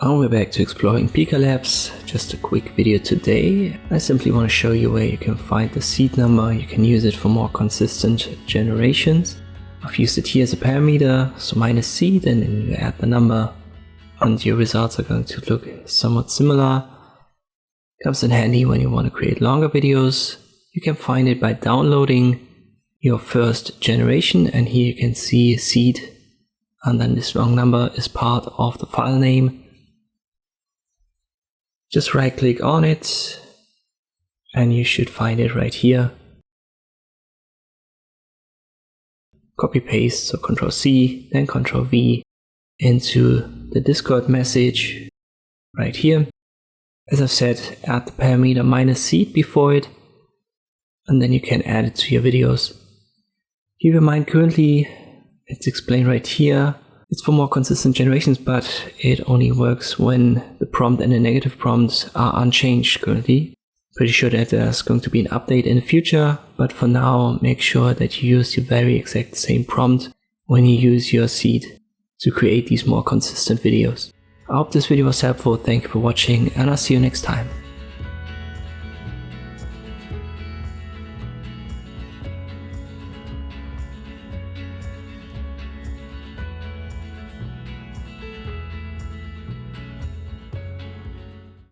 And we're back to exploring Pika Labs. Just a quick video today. I simply want to show you where you can find the seed number. You can use it for more consistent generations. I've used it here as a parameter, so minus seed, and then you add the number and your results are going to look somewhat similar. Comes in handy when you want to create longer videos. You can find it by downloading your first generation, and here you can see seed, and then this long number is part of the file name. Just right click on it and you should find it right here. Copy paste, so Ctrl C, then Ctrl V into the Discord message right here. As I've said, add the parameter minus seed before it, and then you can add it to your videos. Keep in mind, currently it's explained right here. It's for more consistent generations, but it only works when the prompt and the negative prompts are unchanged currently. Pretty sure that there's going to be an update in the future, but for now, make sure that you use your very exact same prompt when you use your seed to create these more consistent videos. I hope this video was helpful. Thank you for watching, and I'll see you next time.